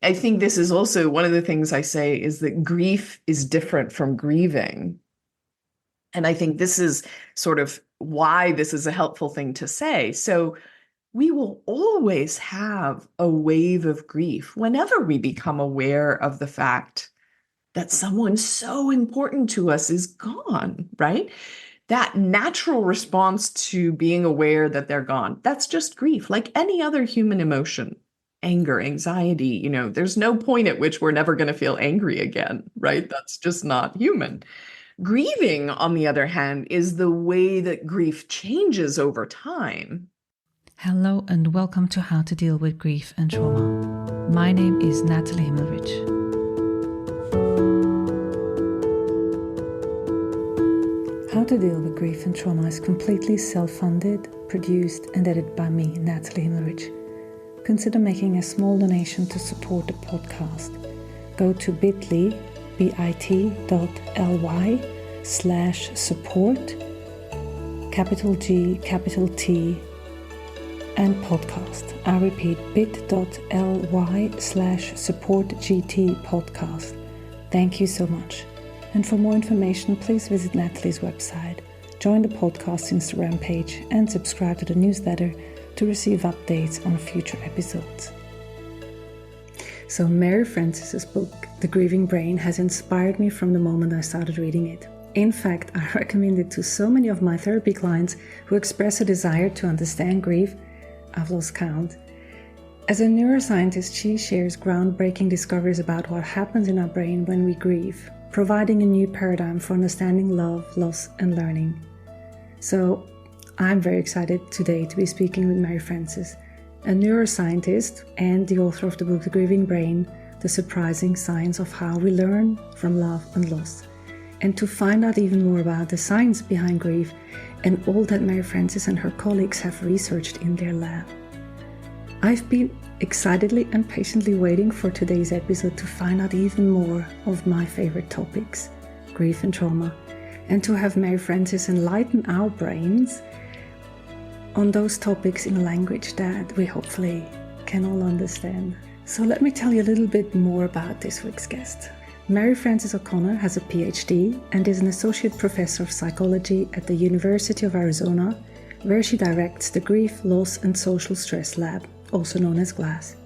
I think this is also one of the things I say is that grief is different from grieving. And I think this is sort of why this is a helpful thing to say. So we will always have a wave of grief whenever we become aware of the fact that someone so important to us is gone, right? That natural response to being aware that they're gone, that's just grief, like any other human emotion. Anger, anxiety, there's no point at which we're never going to feel angry again, right? That's just not human. Grieving, on the other hand, is the way that grief changes over time. Hello and welcome to How to Deal with Grief and Trauma. My name is Natalie Himmelrich. How to Deal with Grief and Trauma is completely self-funded, produced and edited by me, Natalie Himmelrich. Consider making a small donation to support the podcast. Go to bit.ly/support, capital G, capital T, and podcast. I repeat, bit.ly/supportgt podcast. Thank you so much. And for more information, please visit Natalie's website, join the podcast Instagram page, and subscribe to the newsletter to receive updates on future episodes. So Mary Frances' book, The Grieving Brain, has inspired me from the moment I started reading it. In fact, I recommend it to so many of my therapy clients who express a desire to understand grief. I've lost count. As a neuroscientist, she shares groundbreaking discoveries about what happens in our brain when we grieve, providing a new paradigm for understanding love, loss, and learning. So I'm very excited today to be speaking with Mary Frances, a neuroscientist and the author of the book The Grieving Brain, The Surprising Science of How We Learn from Love and Loss, and to find out even more about the science behind grief and all that Mary Frances and her colleagues have researched in their lab. I've been excitedly and patiently waiting for today's episode to find out even more of my favorite topics, grief and trauma, and to have Mary Frances enlighten our brains on those topics in a language that we hopefully can all understand. So let me tell you a little bit more about this week's guest. Mary Frances O'Connor has a PhD and is an associate professor of psychology at the University of Arizona, where she directs the Grief, Loss and Social Stress Lab, also known as GLASS.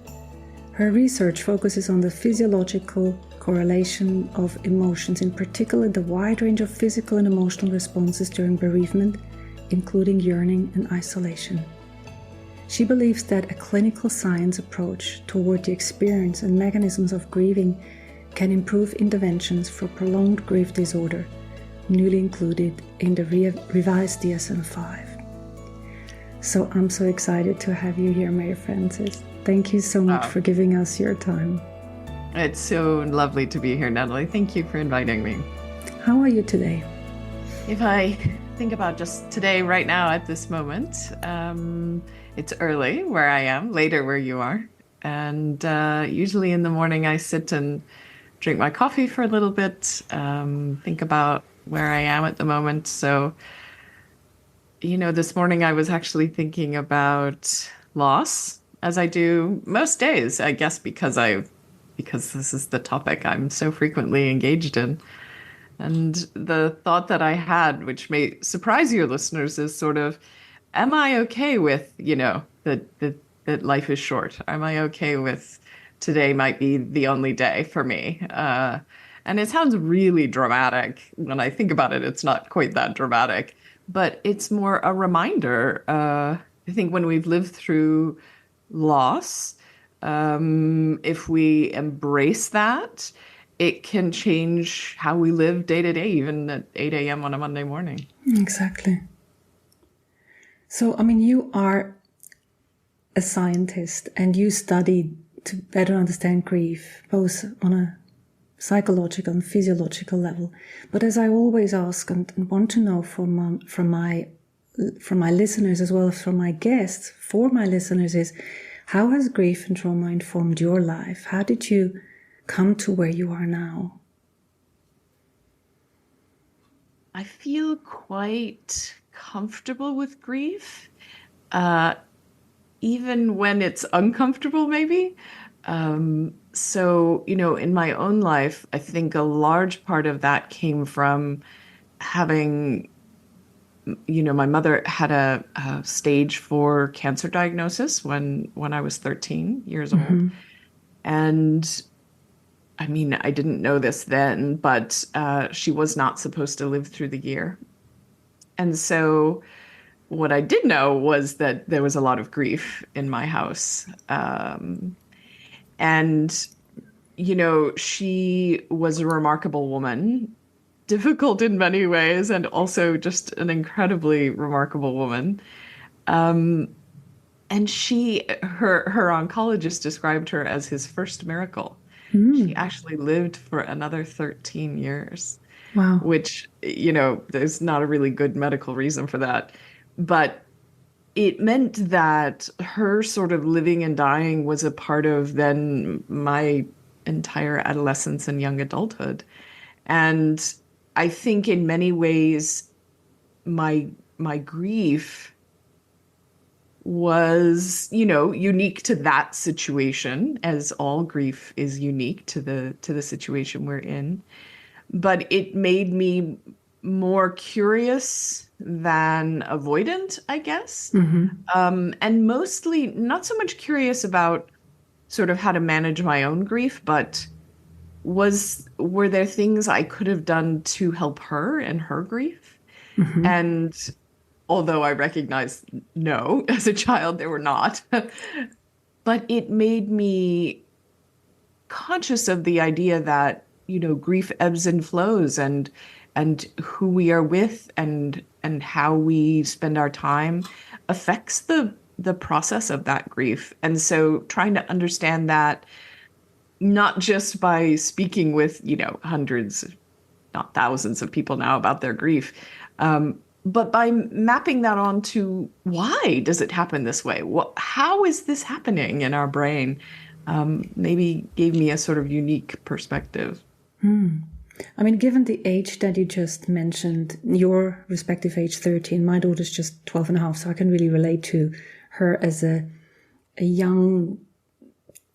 Her research focuses on the physiological correlation of emotions, in particular the wide range of physical and emotional responses during bereavement, including yearning and isolation. She believes that a clinical science approach toward the experience and mechanisms of grieving can improve interventions for prolonged grief disorder, newly included in the revised DSM-5. So I'm so excited to have you here, Mary Frances. Thank you so much for giving us your time. It's so lovely to be here, Natalie. Thank you for inviting me. How are you today? If I think about just today, right now, at this moment, it's early where I am, later where you are. And usually in the morning, I sit and drink my coffee for a little bit, think about where I am at the moment. So, this morning I was actually thinking about loss, as I do most days, I guess, because this is the topic I'm so frequently engaged in. And the thought that I had, which may surprise your listeners, is sort of, am I okay with, that life is short? Am I okay with today might be the only day for me? And it sounds really dramatic. When I think about it, it's not quite that dramatic, but it's more a reminder. I think when we've lived through loss, if we embrace that, it can change how we live day to day, even at 8 a.m. on a Monday morning. Exactly. So, you are a scientist and you studied to better understand grief, both on a psychological and physiological level. But as I always ask and want to know from my listeners as well as from my guests, for my listeners, is how has grief and trauma informed your life? How did you come to where you are now? I feel quite comfortable with grief, even when it's uncomfortable, maybe. So, in my own life, I think a large part of that came from having, my mother had a stage 4 cancer diagnosis when I was 13 years old. Mm-hmm. And I mean, I didn't know this then, but she was not supposed to live through the year. And so what I did know was that there was a lot of grief in my house. And, she was a remarkable woman, difficult in many ways, and also just an incredibly remarkable woman. And her oncologist described her as his first miracle. She Mm. actually lived for another 13 years, Wow. which, there's not a really good medical reason for that. But it meant that her sort of living and dying was a part of then my entire adolescence and young adulthood. And I think in many ways, my my grief was, unique to that situation, as all grief is unique to the situation we're in. But it made me more curious than avoidant, I guess. Mm-hmm. And mostly not so much curious about sort of how to manage my own grief, but were there things I could have done to help her and her grief? Mm-hmm. And although I recognize no, as a child, there were not, but it made me conscious of the idea that, grief ebbs and flows, and who we are with and how we spend our time affects the process of that grief. And so trying to understand that not just by speaking with, hundreds, not thousands of people now about their grief, but by mapping that onto why does it happen this way? How is this happening in our brain? Maybe gave me a sort of unique perspective. I mean, given the age that you just mentioned, your respective age 13, my daughter's just 12 and a half, so I can really relate to her as a young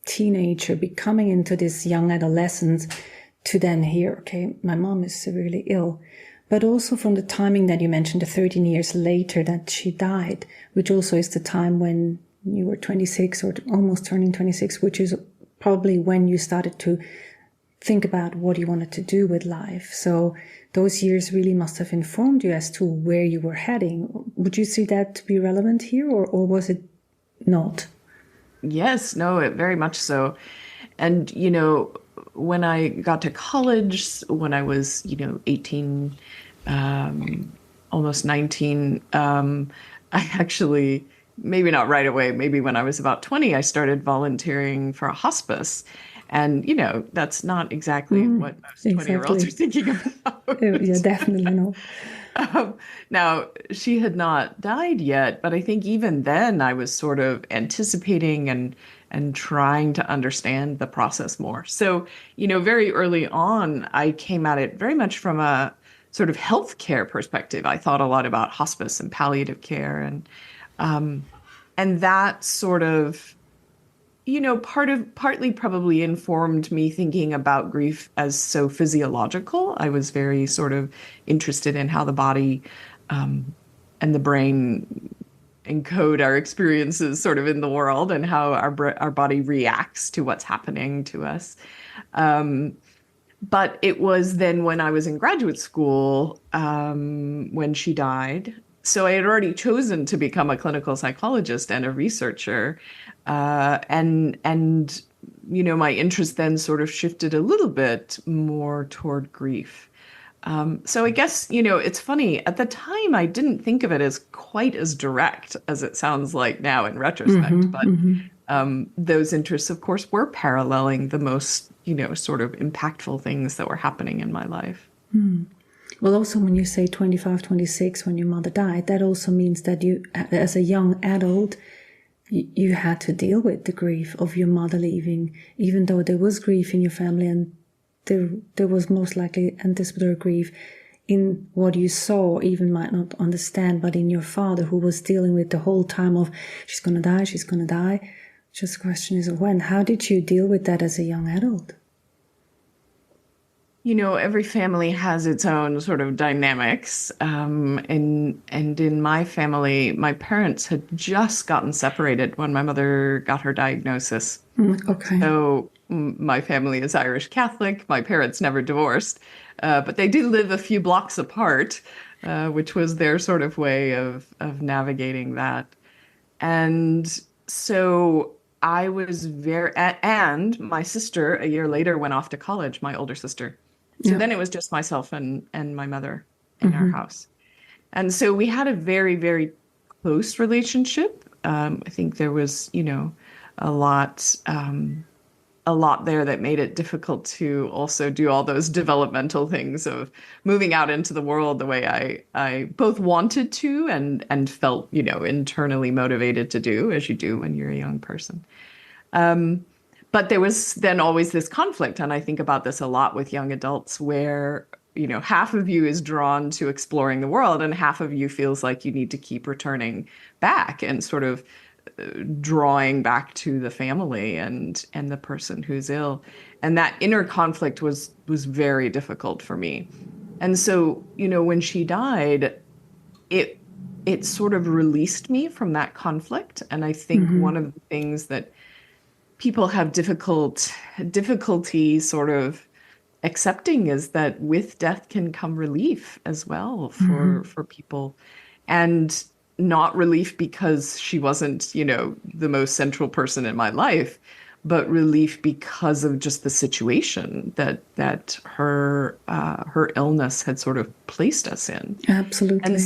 teenager becoming into this young adolescence to then hear, okay, my mom is severely ill. But also from the timing that you mentioned, the 13 years later that she died, which also is the time when you were 26 or almost turning 26, which is probably when you started to think about what you wanted to do with life. So those years really must have informed you as to where you were heading. Would you see that to be relevant here, or was it not? Yes, no, it very much so. And, when I got to college, when I was, 18, almost 19, I actually, maybe not right away, maybe when I was about 20, I started volunteering for a hospice. And, that's not exactly what most 20-year-olds are Exactly. thinking about. Yeah, definitely not. Now, she had not died yet, but I think even then I was sort of anticipating and trying to understand the process more. So, very early on, I came at it very much from a sort of healthcare perspective. I thought a lot about hospice and palliative care, and that sort of, partly probably informed me thinking about grief as so physiological. I was very sort of interested in how the body and the brain encode our experiences sort of in the world, and how our body reacts to what's happening to us. But it was then when I was in graduate school, when she died. So I had already chosen to become a clinical psychologist and a researcher. And my interest then sort of shifted a little bit more toward grief. So I guess, it's funny. At the time, I didn't think of it as quite as direct as it sounds like now in retrospect. But those interests, of course, were paralleling the most, sort of impactful things that were happening in my life. Well, also when you say 25, 26, when your mother died, that also means that you, as a young adult, you had to deal with the grief of your mother leaving, even though there was grief in your family, and there was most likely anticipatory grief in what you saw, even might not understand, but in your father, who was dealing with the whole time of she's going to die, Just the question is when. How did you deal with that as a young adult? Every family has its own sort of dynamics. And in my family, my parents had just gotten separated when my mother got her diagnosis. Okay. So my family is Irish Catholic. My parents never divorced, but they did live a few blocks apart, which was their sort of way of navigating that. And so I was and my sister a year later went off to college, my older sister. So Yeah. then it was just myself and my mother in our house. And so we had a very, very close relationship. I think there was, a lot, a lot there that made it difficult to also do all those developmental things of moving out into the world the way I both wanted to and felt, internally motivated to do, as you do when you're a young person. But there was then always this conflict, and I think about this a lot with young adults where, half of you is drawn to exploring the world and half of you feels like you need to keep returning back and sort of drawing back to the family and the person who's ill. And that inner conflict was very difficult for me. And so, when she died, it sort of released me from that conflict. And I think one of the things that people have difficulty sort of accepting is that with death can come relief as well for people. And not relief because she wasn't, the most central person in my life, but relief because of just the situation that her illness had sort of placed us in. Absolutely.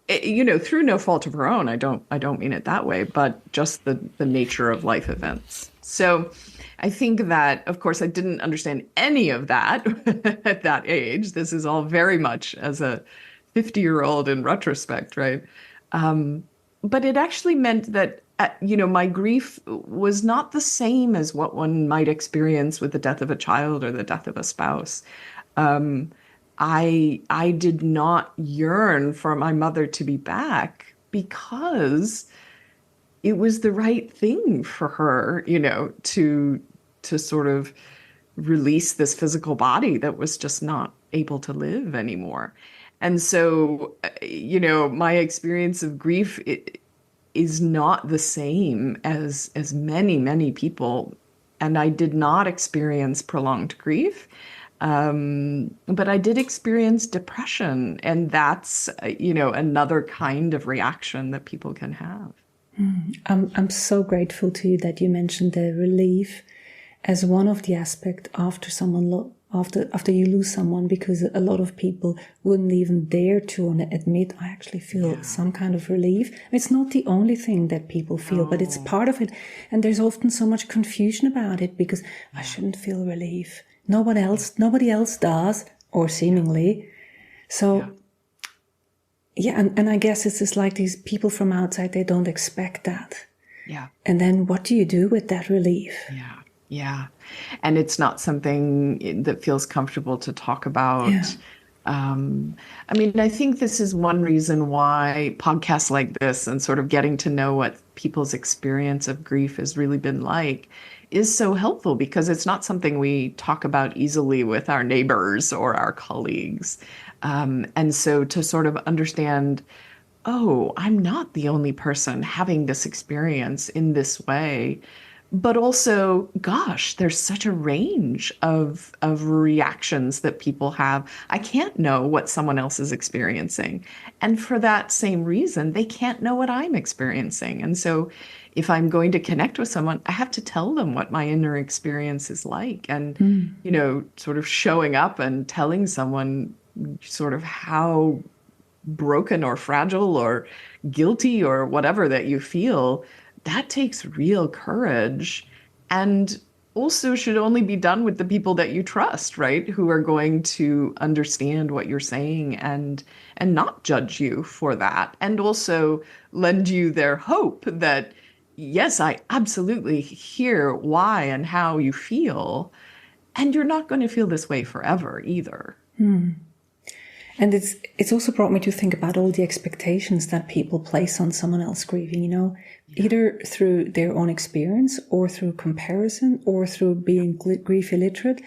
And through no fault of her own. I don't mean it that way, but just the nature of life events. So I think that, of course, I didn't understand any of that at that age. This is all very much as a 50-year-old in retrospect, right? But it actually meant that, my grief was not the same as what one might experience with the death of a child or the death of a spouse. I did not yearn for my mother to be back because it was the right thing for her, to sort of release this physical body that was just not able to live anymore. And so, my experience of grief is not the same as many, many people. And I did not experience prolonged grief. But I did experience depression. And that's, another kind of reaction that people can have. I'm so grateful to you that you mentioned the relief as one of the aspects after you lose someone, because a lot of people wouldn't even dare to admit, I actually feel some kind of relief. It's not the only thing that people feel, but it's part of it. And there's often so much confusion about it because I shouldn't feel relief. Nobody else does, or seemingly. So, and I guess it's just like these people from outside, they don't expect that. Yeah. And then what do you do with that relief? Yeah. Yeah. And it's not something that feels comfortable to talk about. Yeah. I think this is one reason why podcasts like this and sort of getting to know what people's experience of grief has really been like is so helpful, because it's not something we talk about easily with our neighbors or our colleagues. And so to sort of understand, oh, I'm not the only person having this experience in this way. But also, gosh, there's such a range of reactions that people have. I can't know what someone else is experiencing. And for that same reason, they can't know what I'm experiencing. And so if I'm going to connect with someone, I have to tell them what my inner experience is like. And, sort of showing up and telling someone sort of how broken or fragile or guilty or whatever that you feel, that takes real courage, and also should only be done with the people that you trust, right? Who are going to understand what you're saying and not judge you for that, and also lend you their hope that, yes, I absolutely hear why and how you feel, and you're not going to feel this way forever either. And it's also brought me to think about all the expectations that people place on someone else grieving, either through their own experience or through comparison or through being grief illiterate.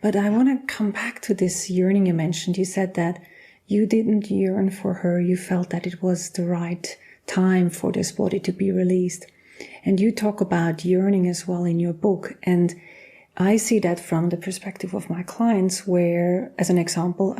But I want to come back to this yearning you mentioned. You said that you didn't yearn for her. You felt that it was the right time for this body to be released. And you talk about yearning as well in your book. And I see that from the perspective of my clients where, as an example,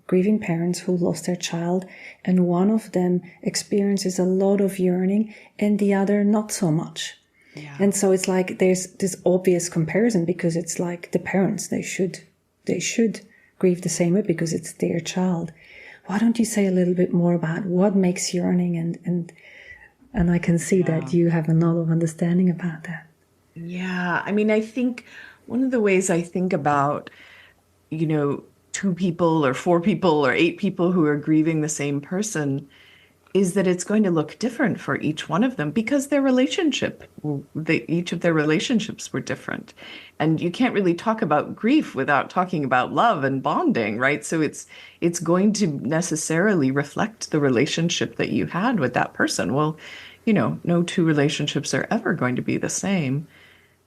grieving parents who lost their child, and one of them experiences a lot of yearning and the other not so much. Yeah. And so it's like there's this obvious comparison because it's like the parents, they should grieve the same way because it's their child. Why don't you say a little bit more about what makes yearning and I can see that you have a lot of understanding about that. Yeah. I mean, I think one of the ways I think about, 2 people or 4 people or 8 people who are grieving the same person is that it's going to look different for each one of them because each of their relationships were different. And you can't really talk about grief without talking about love and bonding, right? So it's going to necessarily reflect the relationship that you had with that person. Well, no 2 relationships are ever going to be the same.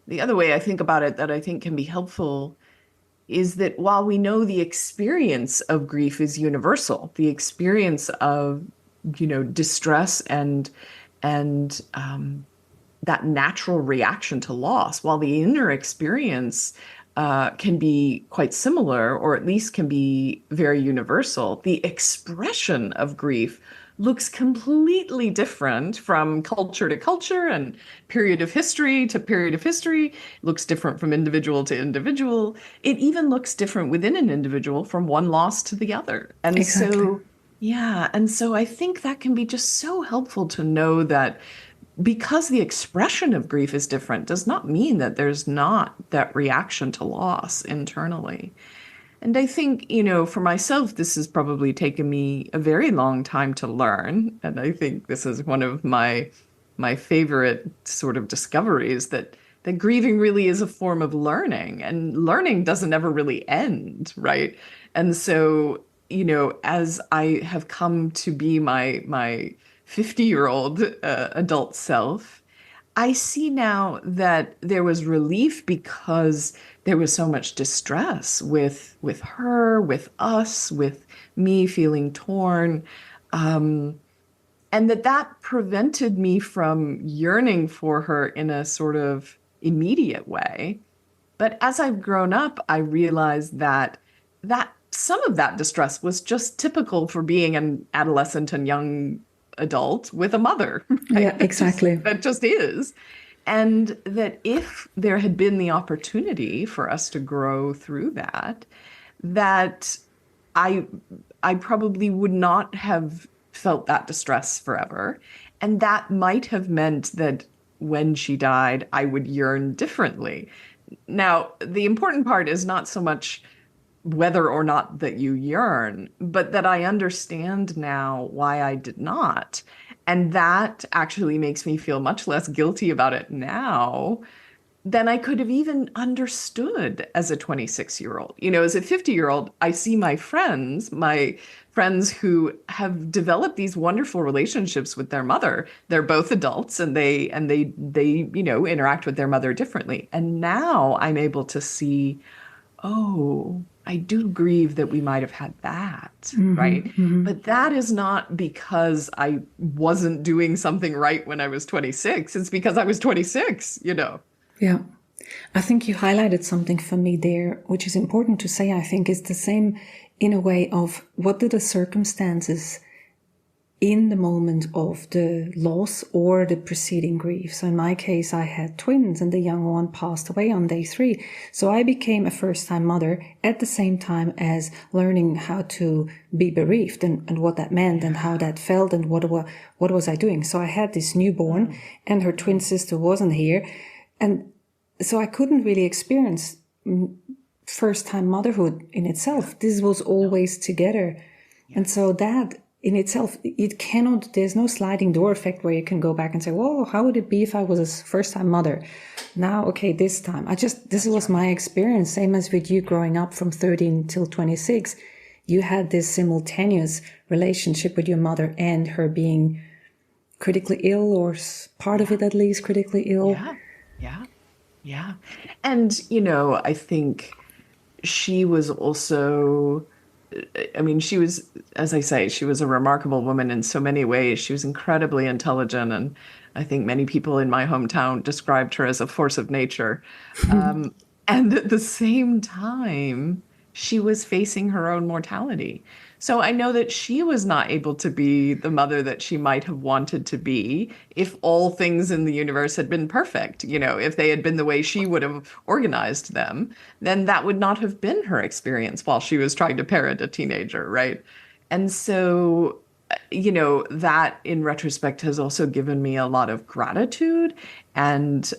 The other way I think about it that I think can be helpful is that while we know the experience of grief is universal, the experience of, distress and that natural reaction to loss, while the inner experience can be quite similar, or at least can be very universal, the expression of grief looks completely different from culture to culture and period of history to period of history. It looks different from individual to individual. It even looks different within an individual from one loss to the other. And exactly. So I think that can be just so helpful to know that because the expression of grief is different does not mean that there's not that reaction to loss internally. And I think, for myself, this has probably taken me a very long time to learn. And I think this is one of my favorite sort of discoveries that grieving really is a form of learning, and learning doesn't ever really end, right? And so, as I have come to be my 50-year-old adult self, I see now that there was relief because there was so much distress with her, with us, with me feeling torn. And that prevented me from yearning for her in a sort of immediate way. But as I've grown up, I realized that some of that distress was just typical for being an adolescent and young adult with a mother. Right? Yeah, exactly. That just is. And that if there had been the opportunity for us to grow through that I probably would not have felt that distress forever. And that might have meant that when she died, I would yearn differently. Now, the important part is not so much whether or not that you yearn, but that I understand now why I did not. And that actually makes me feel much less guilty about it now than I could have even understood as a 26-year-old. As a 50-year-old, I see my friends who have developed these wonderful relationships with their mother. They're both adults and they interact with their mother differently. And now I'm able to see, oh, I do grieve that we might have had that, right? Mm-hmm. But that is not because I wasn't doing something right when I was 26. It's because I was 26, Yeah. I think you highlighted something for me there, which is important to say, I think, is the same in a way of what do the circumstances in the moment of the loss or the preceding grief. So in my case, I had twins and the younger one passed away on day 3. So I became a first-time mother at the same time as learning how to be bereaved and what that meant and how that felt and what was I doing. So I had this newborn and her twin sister wasn't here. And so I couldn't really experience first-time motherhood in itself. This was always together. And so that in itself, there's no sliding door effect where you can go back and say, whoa, how would it be if I was a first-time mother? Now, okay, this time. This was my experience, same as with you growing up from 13 till 26. you had this simultaneous relationship with your mother and her being critically ill, or part of it at least critically ill. Yeah. Yeah. Yeah. And, I think she was also, I mean, she was, as I say, she was a remarkable woman in so many ways. She was incredibly intelligent. And I think many people in my hometown described her as a force of nature. Um, and at the same time, she was facing her own mortality. So I know that she was not able to be the mother that she might have wanted to be if all things in the universe had been perfect. If they had been the way she would have organized them, then that would not have been her experience while she was trying to parent a teenager, right? And so, that in retrospect has also given me a lot of gratitude and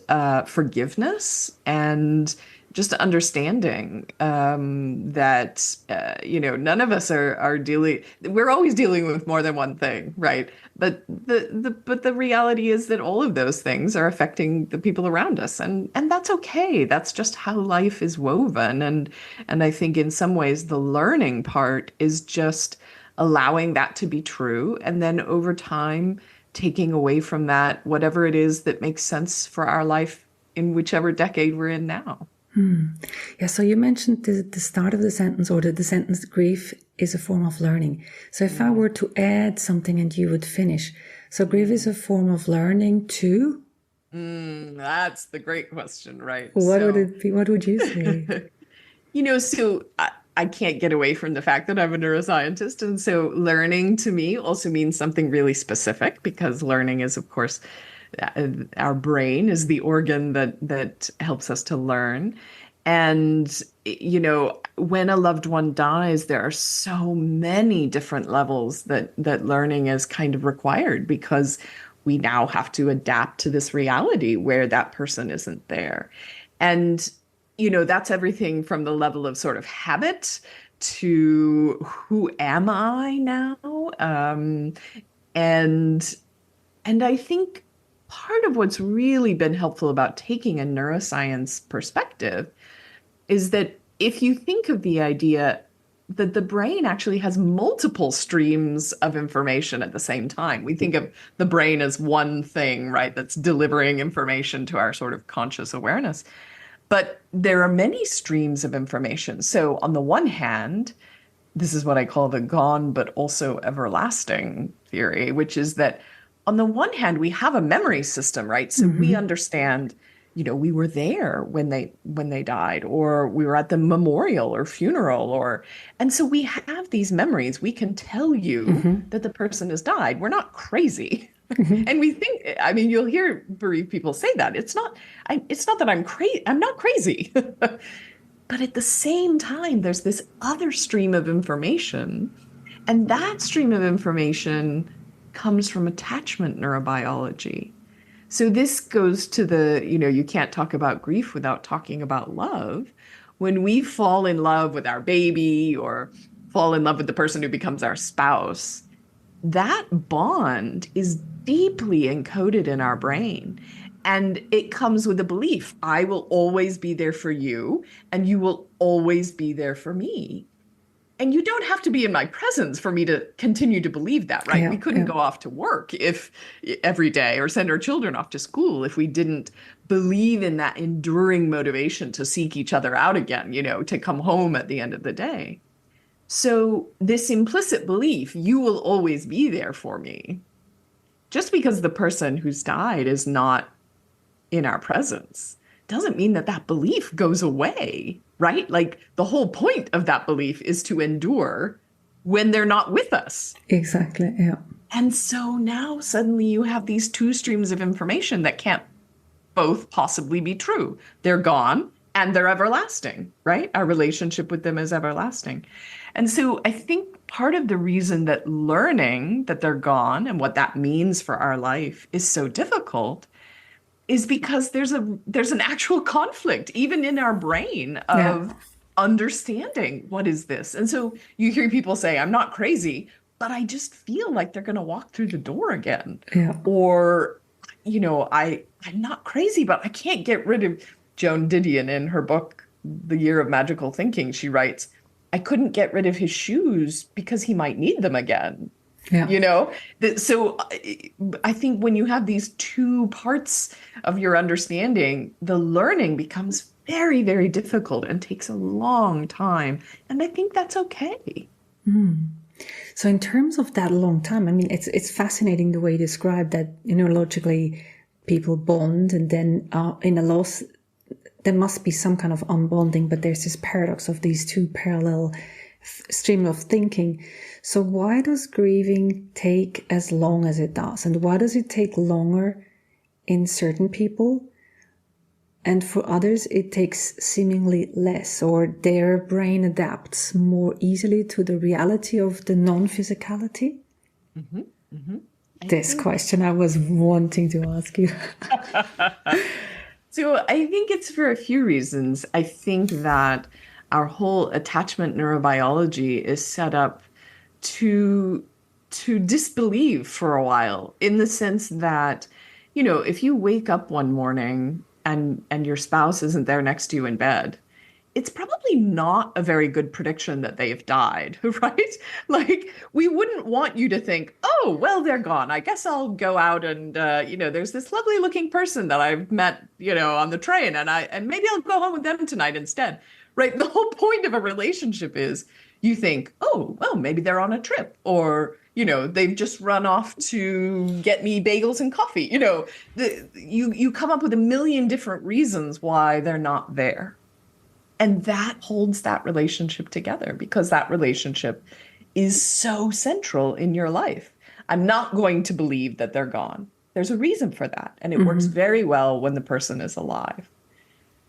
forgiveness and just understanding that none of us are dealing. We're always dealing with more than one thing, right? But the reality is that all of those things are affecting the people around us, and that's okay. That's just how life is woven, and I think in some ways the learning part is just allowing that to be true, and then over time taking away from that whatever it is that makes sense for our life in whichever decade we're in now. Yeah, so you mentioned the start of the sentence, or the sentence, grief is a form of learning. So if I were to add something and you would finish, so grief is a form of learning too? That's the great question, right? What would it be? What would you say? So I can't get away from the fact that I'm a neuroscientist. And so learning to me also means something really specific, because learning is, of course, our brain is the organ that helps us to learn. And, when a loved one dies, there are so many different levels that learning is kind of required, because we now have to adapt to this reality where that person isn't there. And, that's everything from the level of sort of habit to who am I now? And I think part of what's really been helpful about taking a neuroscience perspective is that if you think of the idea that the brain actually has multiple streams of information at the same time, we think of the brain as one thing, right, that's delivering information to our sort of conscious awareness. But there are many streams of information. So on the one hand, this is what I call the gone but also everlasting theory, which is that on the one hand, we have a memory system, right? So we understand, we were there when they died, or we were at the memorial or funeral, and so we have these memories. We can tell you that the person has died. We're not crazy. And we think, I mean, you'll hear bereaved people say that. It's not that I'm crazy. I'm not crazy. But at the same time, there's this other stream of information, and that stream of information comes from attachment neurobiology. So this goes to you can't talk about grief without talking about love. When we fall in love with our baby or fall in love with the person who becomes our spouse, that bond is deeply encoded in our brain. And it comes with a belief, I will always be there for you, and you will always be there for me. And you don't have to be in my presence for me to continue to believe that, right? We couldn't go off to work every day, or send our children off to school if we didn't believe in that enduring motivation to seek each other out again, to come home at the end of the day. So this implicit belief, you will always be there for me, just because the person who's died is not in our presence, doesn't mean that belief goes away, right? Like the whole point of that belief is to endure when they're not with us. Exactly, yeah. And so now suddenly you have these two streams of information that can't both possibly be true. They're gone and they're everlasting, right? Our relationship with them is everlasting. And so I think part of the reason that learning that they're gone and what that means for our life is so difficult is because there's an actual conflict, even in our brain, of understanding what is this. And so you hear people say, I'm not crazy, but I just feel like they're going to walk through the door again. Yeah. Or, I'm not crazy, but I can't get rid of Joan Didion in her book, The Year of Magical Thinking. She writes, I couldn't get rid of his shoes because he might need them again. Yeah. You know, so I think when you have these two parts of your understanding, the learning becomes very, very difficult and takes a long time. And I think that's okay. So in terms of that long time, I mean, it's fascinating the way you describe that, neurologically people bond, and then in a loss, there must be some kind of unbonding, but there's this paradox of these two parallel stream of thinking. So why does grieving take as long as it does? And why does it take longer in certain people? And for others, it takes seemingly less, or their brain adapts more easily to the reality of the non-physicality? Mm-hmm, mm-hmm. This question I was wanting to ask you. So I think it's for a few reasons. I think that our whole attachment neurobiology is set up to disbelieve for a while, in the sense that, if you wake up one morning and your spouse isn't there next to you in bed, it's probably not a very good prediction that they've died, right? Like, we wouldn't want you to think, oh, well, they're gone. I guess I'll go out and, there's this lovely looking person that I've met, on the train, and maybe I'll go home with them tonight instead, right? The whole point of a relationship is you think, oh, well, maybe they're on a trip, or, they've just run off to get me bagels and coffee. You come up with a million different reasons why they're not there. And that holds that relationship together, because that relationship is so central in your life. I'm not going to believe that they're gone. There's a reason for that. And it works very well when the person is alive.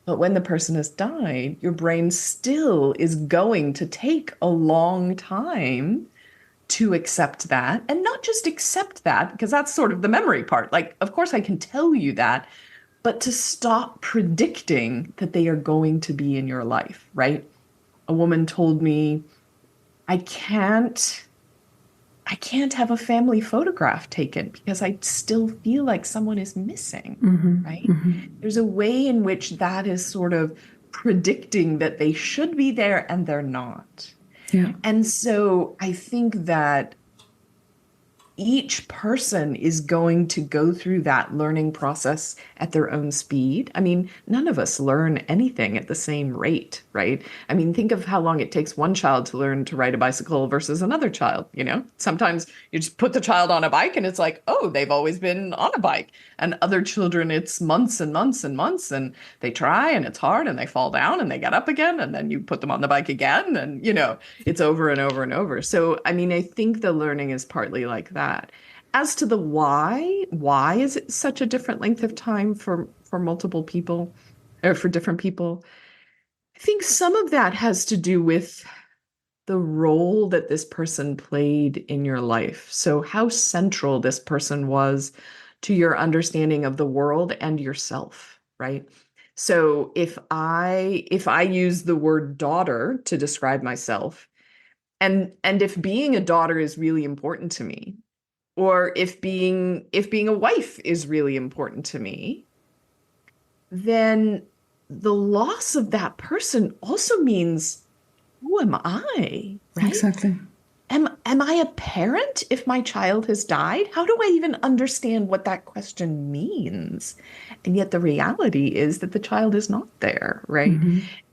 But when the person has died, your brain still is going to take a long time to accept that. And not just accept that, because that's sort of the memory part. Like, of course, I can tell you that, but to stop predicting that they are going to be in your life, right? A woman told me, I can't have a family photograph taken because I still feel like someone is missing, right? There's a way in which that is sort of predicting that they should be there and they're not. Yeah. And so I think that each person is going to go through that learning process at their own speed. I mean, none of us learn anything at the same rate, right? I mean, think of how long it takes one child to learn to ride a bicycle versus another child, Sometimes you just put the child on a bike and it's like, oh, they've always been on a bike. And other children, it's months and months and months, and they try and it's hard and they fall down and they get up again, and then you put them on the bike again, and, it's over and over and over. So, I mean, I think the learning is partly like that. As to the why is it such a different length of time for multiple people, or for different people? I think some of that has to do with the role that this person played in your life. So how central this person was to your understanding of the world and yourself, right? So if I use the word daughter to describe myself, and if being a daughter is really important to me, or if being a wife is really important to me, then the loss of that person also means, who am I, right? Exactly. Am I a parent if my child has died? How do I even understand what that question means? And yet the reality is that the child is not there, right?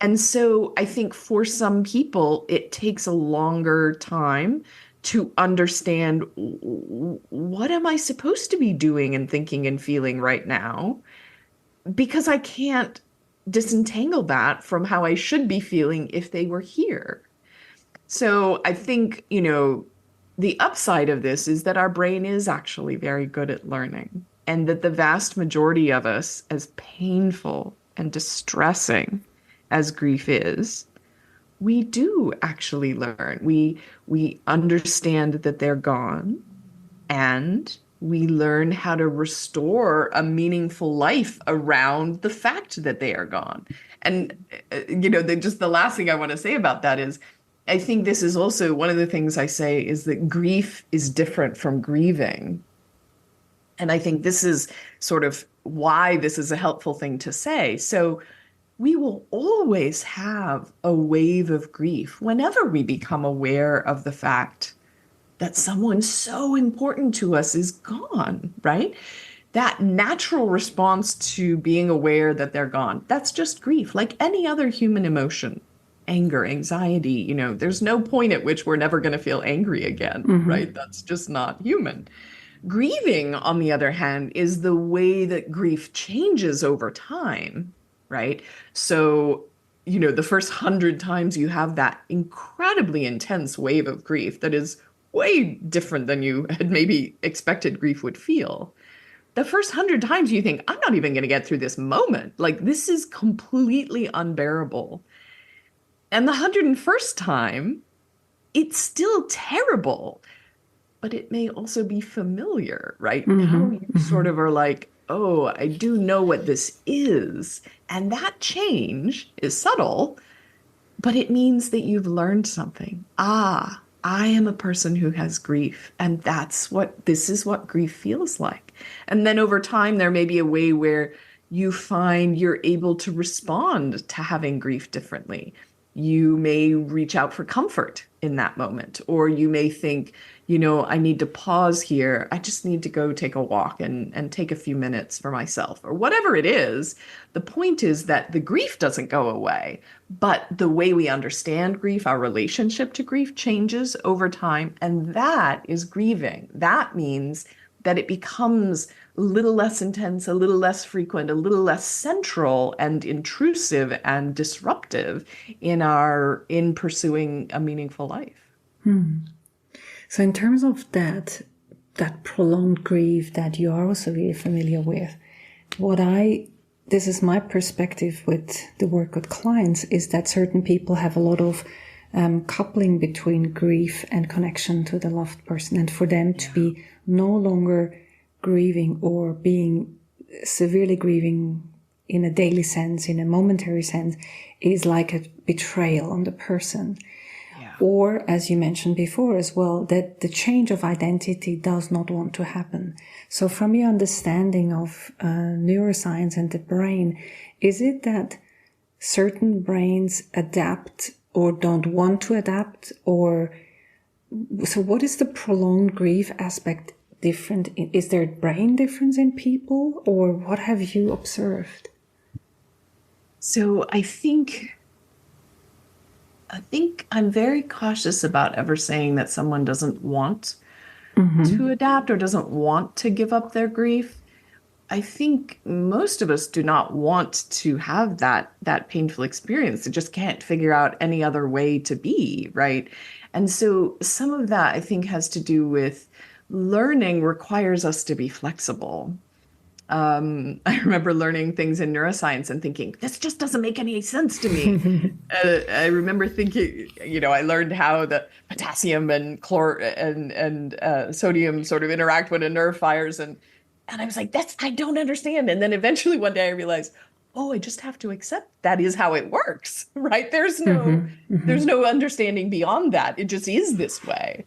And so I think for some people, it takes a longer time to understand, what am I supposed to be doing and thinking and feeling right now? Because I can't disentangle that from how I should be feeling if they were here. So I think, the upside of this is that our brain is actually very good at learning, and that the vast majority of us, as painful and distressing as grief is, we do actually learn. We understand that they're gone, and we learn how to restore a meaningful life around the fact that they are gone. And, just the last thing I want to say about that is, I think this is also one of the things I say, is that grief is different from grieving. And I think this is sort of why this is a helpful thing to say. So we will always have a wave of grief whenever we become aware of the fact that someone so important to us is gone, right? That natural response to being aware that they're gone, that's just grief, like any other human emotion. Anger, anxiety, there's no point at which we're never going to feel angry again, Mm-hmm. right? That's just not human. Grieving, on the other hand, is the way that grief changes over time, right? So, the first 100 times you have that incredibly intense wave of grief that is way different than you had maybe expected grief would feel. The first 100 times you think, I'm not even going to get through this moment. Like, this is completely unbearable. And the 101st time, it's still terrible, but it may also be familiar, right? Now Mm-hmm. you Mm-hmm. sort of are like, oh, I do know what this is. And that change is subtle, but it means that you've learned something. Ah, I am a person who has grief, and this is what grief feels like. And then over time, there may be a way where you find you're able to respond to having grief differently. You may reach out for comfort in that moment, or you may think, I need to pause here. I just need to go take a walk and take a few minutes for myself, or whatever it is. The point is that the grief doesn't go away, but the way we understand grief, our relationship to grief changes over time. And that is grieving. That means that it becomes a little less intense, a little less frequent, a little less central and intrusive and disruptive in pursuing a meaningful life. So in terms of that prolonged grief that you are also really familiar with, this is my perspective with the work with clients, is that certain people have a lot of coupling between grief and connection to the loved person, and for them to be no longer grieving or being severely grieving in a daily sense, in a momentary sense, is like a betrayal on the person. Yeah. Or, as you mentioned before as well, that the change of identity does not want to happen. So from your understanding of neuroscience and the brain, is it that certain brains adapt or don't want to adapt? Or so what is the prolonged grief aspect different? Is there a brain difference in people, or what have you observed? So I think I'm very cautious about ever saying that someone doesn't want to adapt or doesn't want to give up their grief. I think most of us do not want to have that painful experience. They just can't figure out any other way to be, right? And so some of that I think has to do with learning requires us to be flexible. I remember learning things in neuroscience and thinking, this just doesn't make any sense to me. I remember thinking, I learned how the potassium and sodium sort of interact when a nerve fires, and I was like, I don't understand. And then eventually one day I realized, oh, I just have to accept that is how it works, right? There's no understanding beyond that. It just is this way.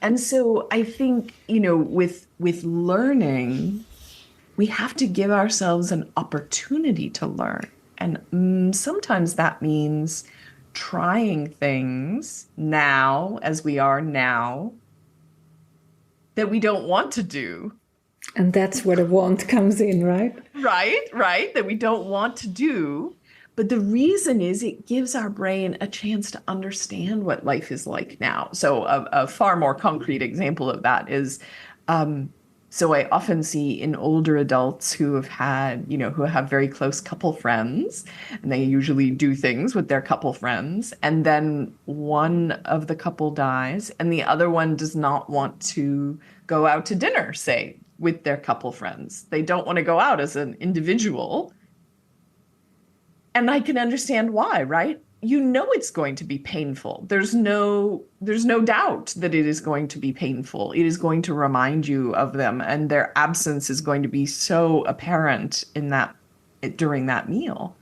And so I think, with learning, we have to give ourselves an opportunity to learn. And sometimes that means trying things now, as we are now, that we don't want to do. And that's where the want comes in, right? Right, that we don't want to do. But the reason is it gives our brain a chance to understand what life is like now. So a far more concrete example of that is, so I often see in older adults who have very close couple friends, and they usually do things with their couple friends, and then one of the couple dies, and the other one does not want to go out to dinner, say, with their couple friends. They don't want to go out as an individual. And I can understand why, right? It's going to be painful. There's no doubt that it is going to be painful. It is going to remind you of them, and their absence is going to be so apparent during that meal.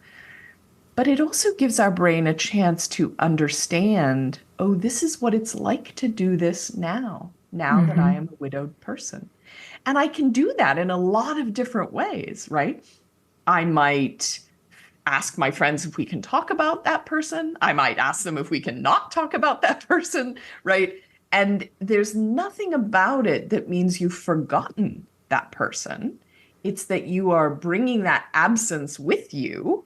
But it also gives our brain a chance to understand, oh, this is what it's like to do this now that I am a widowed person. And I can do that in a lot of different ways, right? I might ask my friends if we can talk about that person. I might ask them if we can not talk about that person, right? And there's nothing about it that means you've forgotten that person. It's that you are bringing that absence with you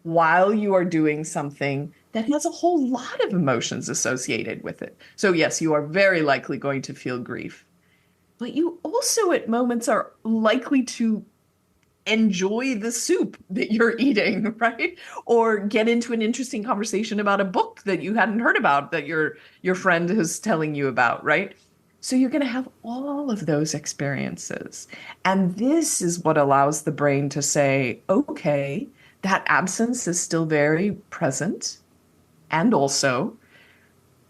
while you are doing something that has a whole lot of emotions associated with it. So, yes, you are very likely going to feel grief, but you also at moments are likely to enjoy the soup that you're eating, right? Or get into an interesting conversation about a book that you hadn't heard about that your friend is telling you about, right? So you're going to have all of those experiences. And this is what allows the brain to say, okay, that absence is still very present. And also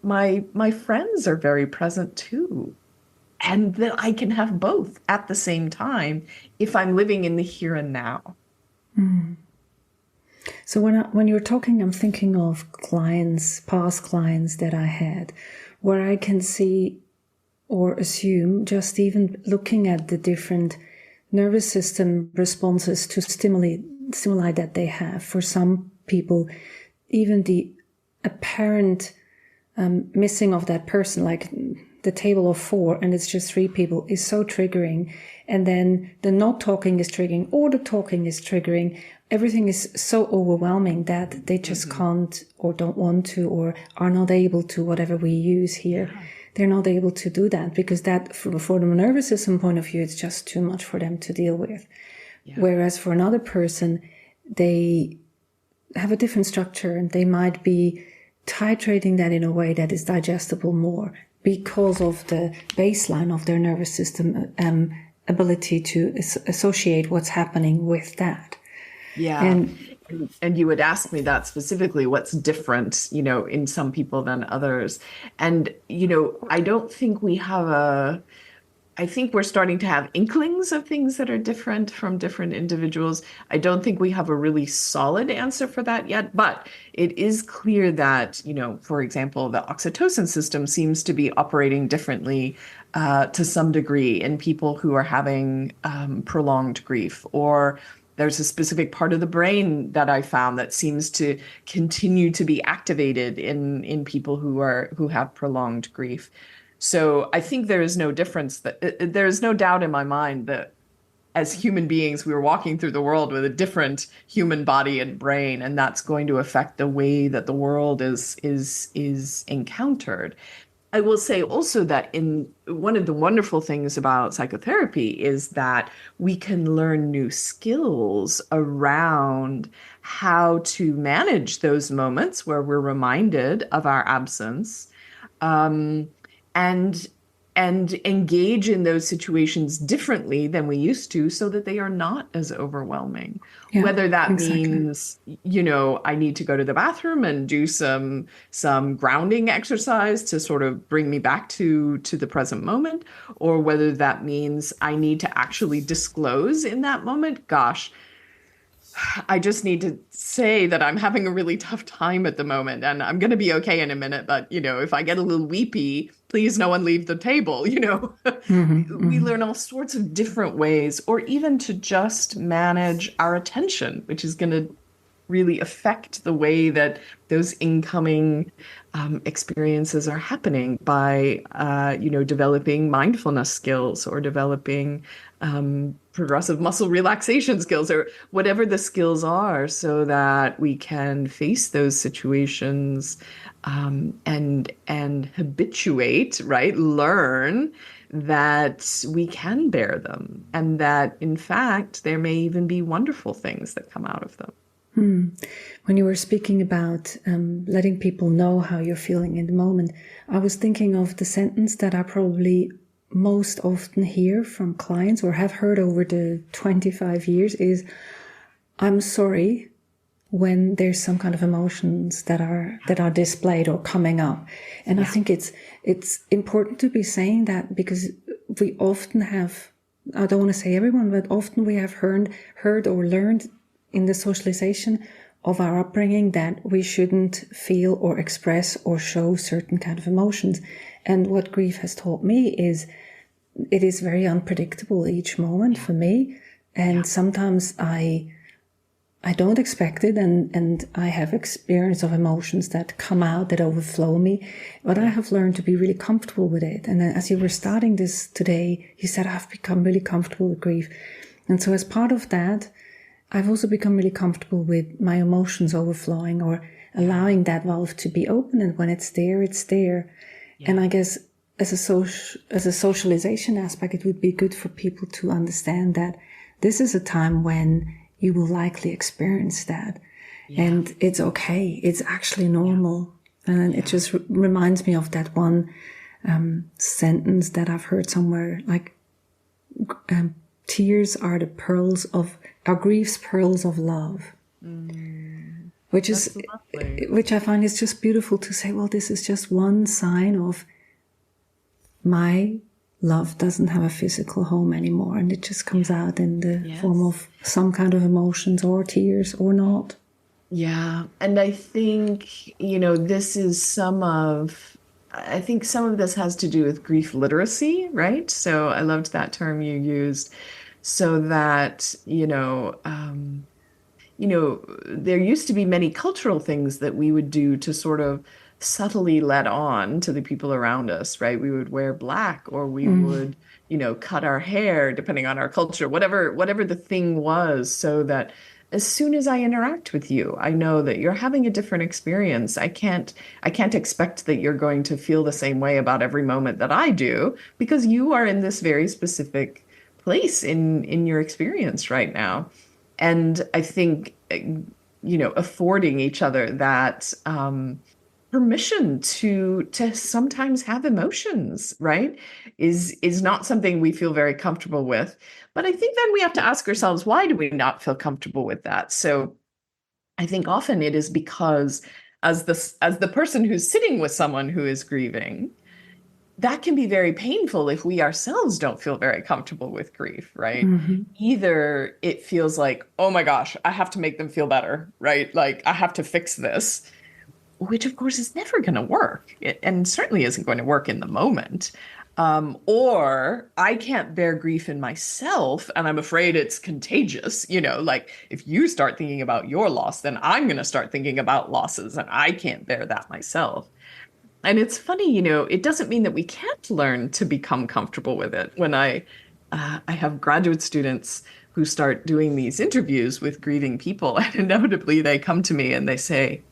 my friends are very present too. And that I can have both at the same time if I'm living in the here and now. So when you're talking, I'm thinking of clients, past clients that I had, where I can see or assume, just even looking at the different nervous system responses to stimuli that they have. For some people, even the apparent missing of that person, like the table of 4 and it's just 3 people, is so triggering. And then the not talking is triggering, or the talking is triggering. Everything is so overwhelming that they just can't or don't want to or are not able to, whatever we use here. They're not able to do that because that, for the nervous system point of view, it's just too much for them to deal with. Yeah. Whereas for another person, they have a different structure and they might be titrating that in a way that is digestible more because of the baseline of their nervous system ability to associate what's happening with that. Yeah. And you would ask me that specifically, what's different, in some people than others. And, I don't think I think we're starting to have inklings of things that are different from different individuals. I don't think we have a really solid answer for that yet, but it is clear that, for example, the oxytocin system seems to be operating differently to some degree in people who are having prolonged grief, or there's a specific part of the brain that I found that seems to continue to be activated in people who have prolonged grief. So I think there is no difference, that there is no doubt in my mind that as human beings, we are walking through the world with a different human body and brain, and that's going to affect the way that the world is encountered. I will say also that in one of the wonderful things about psychotherapy is that we can learn new skills around how to manage those moments where we're reminded of our absence. And engage in those situations differently than we used to so that they are not as overwhelming. Yeah, whether that means, I need to go to the bathroom and do some grounding exercise to sort of bring me back to the present moment, or whether that means I need to actually disclose in that moment, gosh, I just need to say that I'm having a really tough time at the moment and I'm going to be okay in a minute. But, if I get a little weepy, please no one leave the table, We learn all sorts of different ways, or even to just manage our attention, which is going to really affect the way that those incoming experiences are happening by, developing mindfulness skills or developing progressive muscle relaxation skills or whatever the skills are, so that we can face those situations and habituate, right? Learn that we can bear them and that, in fact, there may even be wonderful things that come out of them. When you were speaking about letting people know how you're feeling in the moment, I was thinking of the sentence that I probably most often hear from clients or have heard over the 25 years is, I'm sorry, when there's some kind of emotions that are displayed or coming up. And I think it's important to be saying that, because we often have, I don't want to say everyone, but often we have heard or learned in the socialization of our upbringing that we shouldn't feel or express or show certain kind of emotions. And what grief has taught me is it is very unpredictable each moment for me. And sometimes I I don't expect it, and I have experience of emotions that come out, that overflow me, but I have learned to be really comfortable with it. And then as you were starting this today, you said, I've become really comfortable with grief. And so as part of that, I've also become really comfortable with my emotions overflowing, or allowing that valve to be open. And when it's there, it's there. Yeah. And I guess as a socialization aspect, it would be good for people to understand that this is a time when you will likely experience that. Yeah. And it's okay. It's actually normal. Yeah. And it just reminds me of that one sentence that I've heard somewhere, like, tears are the pearls of, our grief's pearls of love. Which is, which I find is just beautiful to say, well, this is just one sign of my love doesn't have a physical home anymore, and it just comes out in the form of some kind of emotions or tears or not. Yeah. And I think, this is I think some of this has to do with grief literacy, right? So I loved that term you used, so that, there used to be many cultural things that we would do to sort of subtly let on to the people around us, right? We would wear black, or we would, cut our hair, depending on our culture, whatever the thing was, so that as soon as I interact with you, I know that you're having a different experience. I can't expect that you're going to feel the same way about every moment that I do, because you are in this very specific place in your experience right now. And I think, affording each other that permission to sometimes have emotions, right, is not something we feel very comfortable with. But I think then we have to ask ourselves, why do we not feel comfortable with that? So I think often it is because as the person who's sitting with someone who is grieving, that can be very painful if we ourselves don't feel very comfortable with grief, right? Either it feels like, oh my gosh, I have to make them feel better, right? Like, I have to fix this, which of course is never going to work, and certainly isn't going to work in the moment. Or I can't bear grief in myself, and I'm afraid it's contagious. Like, if you start thinking about your loss, then I'm going to start thinking about losses, and I can't bear that myself. And it's funny, it doesn't mean that we can't learn to become comfortable with it. When I have graduate students who start doing these interviews with grieving people, and inevitably they come to me and they say,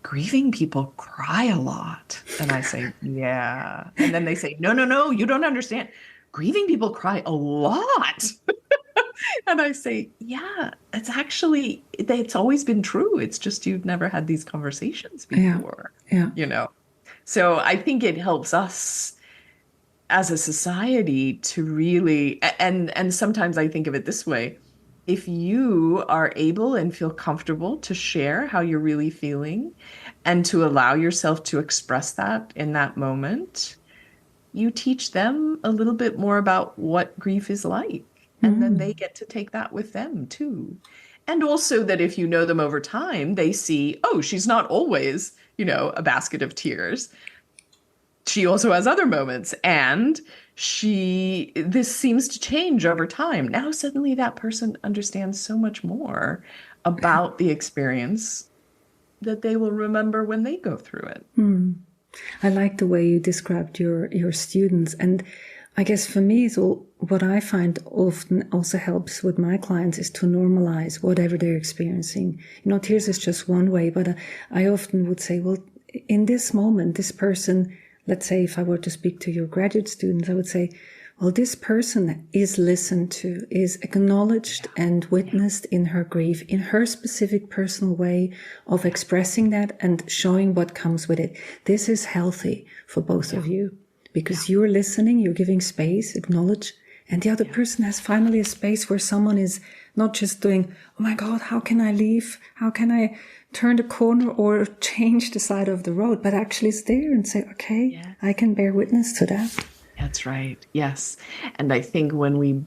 grieving people cry a lot. And I say, yeah. And then they say, no, you don't understand. Grieving people cry a lot. And I say, yeah, it's always been true. It's just you've never had these conversations before. Yeah. So I think it helps us as a society to really, and sometimes I think of it this way: if you are able and feel comfortable to share how you're really feeling and to allow yourself to express that in that moment, you teach them a little bit more about what grief is like. And then they get to take that with them too. And also that if you know them over time, they see, oh, she's not always, a basket of tears. She also has other moments, and this seems to change over time. Now suddenly that person understands so much more about the experience that they will remember when they go through it. I like the way you described your students. And I guess for me, so what I find often also helps with my clients is to normalize whatever they're experiencing. Tears is just one way, but I often would say, well, in this moment, this person, let's say if I were to speak to your graduate students, I would say, well, this person is listened to, is acknowledged and witnessed in her grief, in her specific personal way of expressing that and showing what comes with it. This is healthy for both of you, because you're listening, you're giving space, acknowledge, and the other person has finally a space where someone is not just doing, oh my God, how can I leave? How can I turn the corner or change the side of the road? But actually it's there and say, okay, I can bear witness to that. That's right. Yes. And I think when we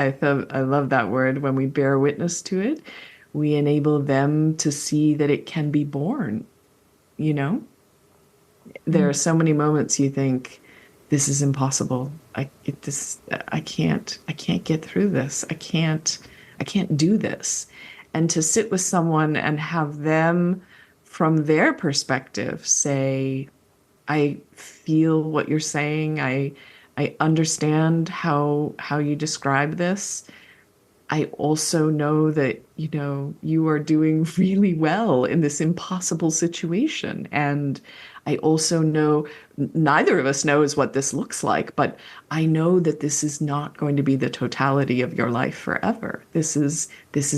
I love that word, when we bear witness to it, we enable them to see that it can be borne. There are so many moments you think, this is impossible. I can't get through this. I I can't do this. And to sit with someone and have them, from their perspective, say, I feel what you're saying. I understand how you describe this. I also know that, you are doing really well in this impossible situation. And I also know neither of us knows what this looks like, but I know that this is not going to be the totality of your life forever. This is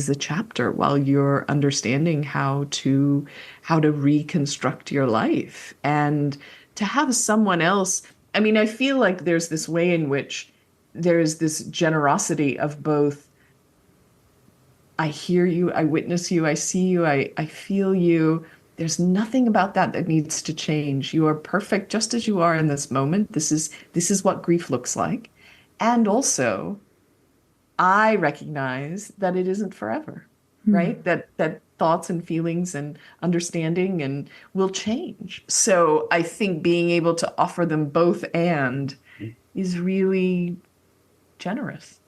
a chapter while you're understanding how to reconstruct your life. And to have someone else, I mean, I feel like there's this way in which there's this generosity of both, I hear you, I witness you, I see you, I feel you. There's nothing about that needs to change. You are perfect just as you are in this moment. This is what grief looks like. And also, I recognize that it isn't forever, right? That thoughts and feelings and understanding and will change. So I think being able to offer them both and is really generous.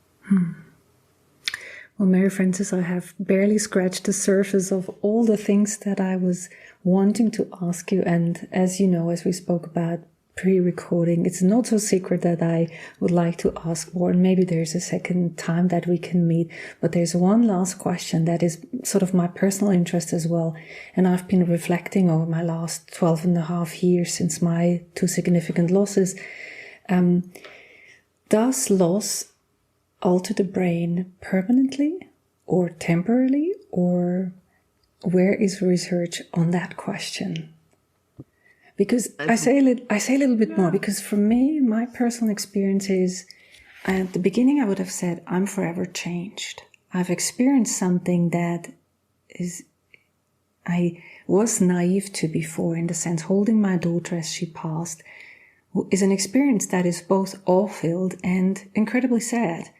Well, Mary Frances, I have barely scratched the surface of all the things that I was wanting to ask you. And as you know, as we spoke about pre-recording, it's not so secret that I would like to ask more. And maybe there's a second time that we can meet. But there's one last question that is sort of my personal interest as well. And I've been reflecting over my last 12 and a half years since my two significant losses. Does loss alter the brain permanently or temporarily, or where is research on that question? Because I say a little bit more, because for me, my personal experience is, at the beginning I would have said, I'm forever changed. I've experienced something that I was naive to before, in the sense holding my daughter as she passed is an experience that is both awe-filled and incredibly sad.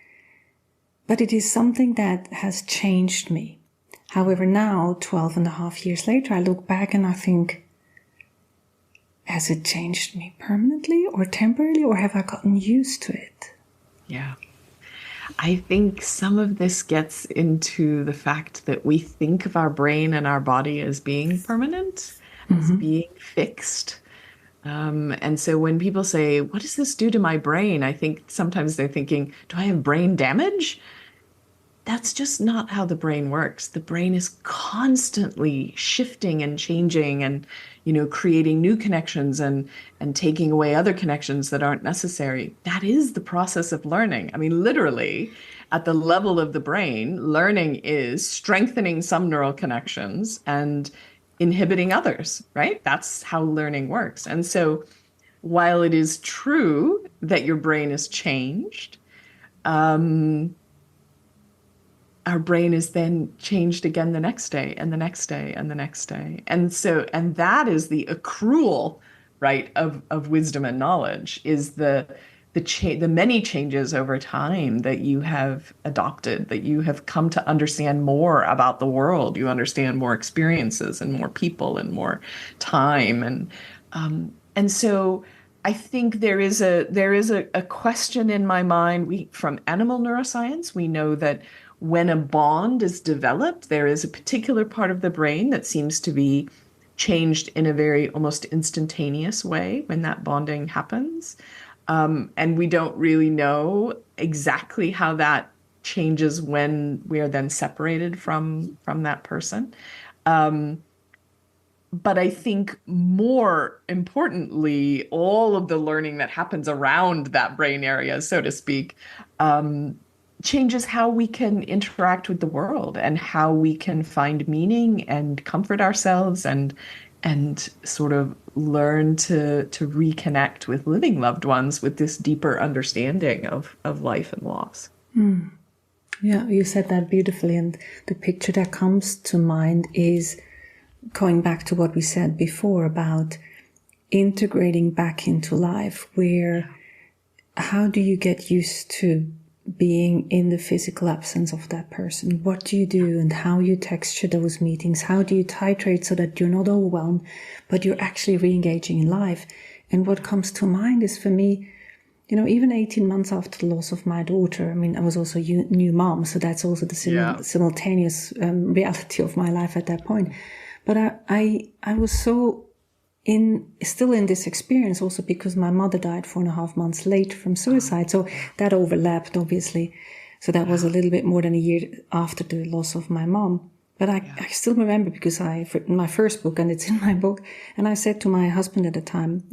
But it is something that has changed me. However, now, 12 and a half years later, I look back and I think, has it changed me permanently or temporarily, or have I gotten used to it? Yeah. I think some of this gets into the fact that we think of our brain and our body as being permanent, as being fixed. And so when people say, what does this do to my brain? I think sometimes they're thinking, do I have brain damage? That's just not how the brain works. The brain is constantly shifting and changing and, creating new connections and taking away other connections that aren't necessary. That is the process of learning. I mean, literally, at the level of the brain, learning is strengthening some neural connections and inhibiting others, right? That's how learning works. And so while it is true that your brain is changed, our brain is then changed again the next day and the next day and the next day. And that is the accrual, right, of wisdom and knowledge, is the many changes over time that you have adopted, that you have come to understand more about the world. You understand more experiences and more people and more time. And so I think there is a question in my mind. From animal neuroscience, we know that when a bond is developed, there is a particular part of the brain that seems to be changed in a very almost instantaneous way when that bonding happens. And we don't really know exactly how that changes when we are then separated from that person. But I think more importantly, all of the learning that happens around that brain area, so to speak, changes how we can interact with the world and how we can find meaning and comfort ourselves and sort of learn to reconnect with living loved ones with this deeper understanding of life and loss. Yeah, you said that beautifully. And the picture that comes to mind is going back to what we said before about integrating back into life, where how do you get used to being in the physical absence of that person? What do you do and how you texture those meetings? How do you titrate so that you're not overwhelmed, but you're actually re-engaging in life? And what comes to mind is, for me, even 18 months after the loss of my daughter, I mean, I was also a new mom, so that's also the simultaneous reality of my life at that point. But I was still in this experience also because my mother died 4.5 months later from suicide. So that overlapped, obviously. So that was a little bit more than a year after the loss of my mom. But I still remember because I've written my first book and it's in my book. And I said to my husband at the time,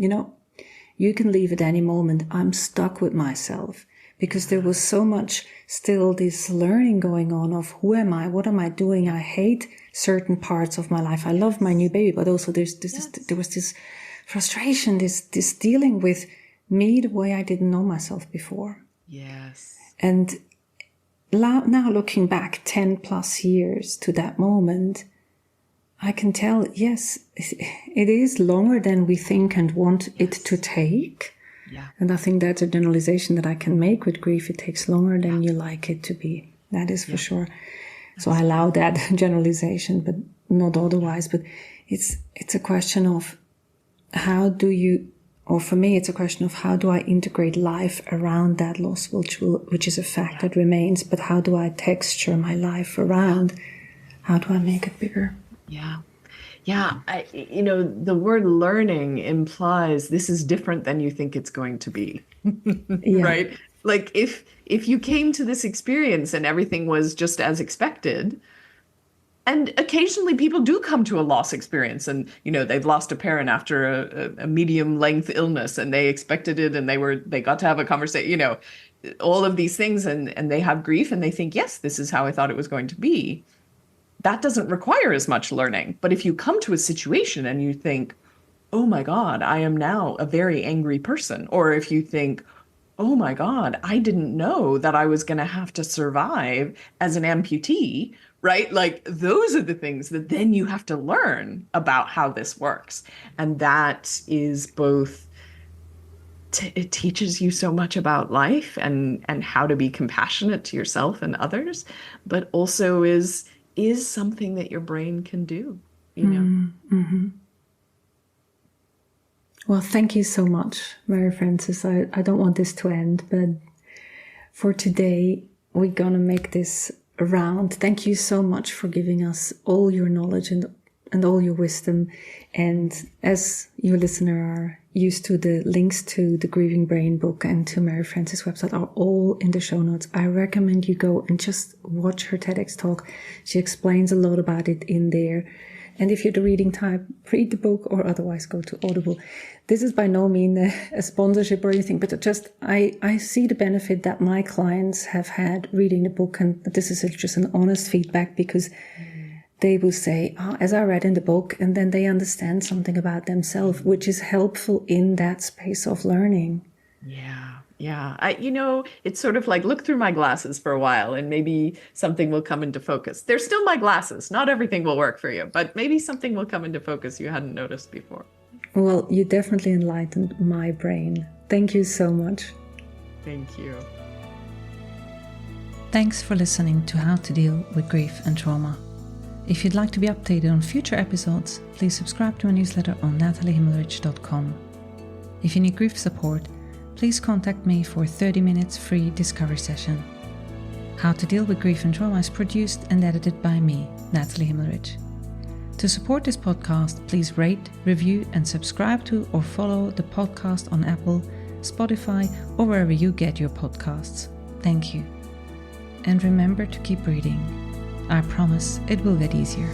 you can leave at any moment. I'm stuck with myself because there was so much still this learning going on of who am I? What am I doing? I hate certain parts of my life. I love my new baby, but also there was this frustration, this dealing with me the way I didn't know myself before. Yes. And now looking back 10 plus years to that moment, I can tell, yes, it is longer than we think and want it to take. Yeah. And I think that's a generalization that I can make with grief. It takes longer than you like it to be. That is for sure. So I allow that generalization, but not otherwise. But it's a question of for me, it's a question of how do I integrate life around that loss, which is a fact that remains, but how do I texture my life around? How do I make it bigger? Yeah. Yeah. The word learning implies this is different than you think it's going to be. Right? Like if you came to this experience and everything was just as expected, and occasionally people do come to a loss experience and, they've lost a parent after a medium length illness and they expected it and they got to have a conversation, all of these things and they have grief and they think, yes, this is how I thought it was going to be. That doesn't require as much learning. But if you come to a situation and you think, oh my God, I am now a very angry person. Or if you think, oh my God, I didn't know that I was going to have to survive as an amputee, right? Like those are the things that then you have to learn about how this works. And that is both, it teaches you so much about life and how to be compassionate to yourself and others, but also is something that your brain can do, Mm-hmm. Well, thank you so much, Mary Frances. I don't want this to end, but for today, we're going to make this a round. Thank you so much for giving us all your knowledge and all your wisdom. And as you listener are used to, the links to the Grieving Brain book and to Mary Frances' website are all in the show notes. I recommend you go and just watch her TEDx talk. She explains a lot about it in there. And if you're the reading type, read the book or otherwise go to Audible. This is by no means a sponsorship or anything, but just I see the benefit that my clients have had reading the book. And this is just an honest feedback because they will say, as I read in the book, and then they understand something about themselves, which is helpful in that space of learning. Yeah. It's sort of like look through my glasses for a while and maybe something will come into focus. They're still my glasses. Not everything will work for you, but maybe something will come into focus you hadn't noticed before. Well, you definitely enlightened my brain. Thank you so much. Thank you. Thanks for listening to How to Deal with Grief and Trauma. If you'd like to be updated on future episodes, please subscribe to my newsletter on nataliehimmelrich.com. If you need grief support, please contact me for a 30 minutes free discovery session. How to Deal with Grief and Trauma is produced and edited by me, Natalie Himmelrich. To support this podcast, please rate, review, and subscribe to or follow the podcast on Apple, Spotify, or wherever you get your podcasts. Thank you. And remember to keep reading. I promise it will get easier.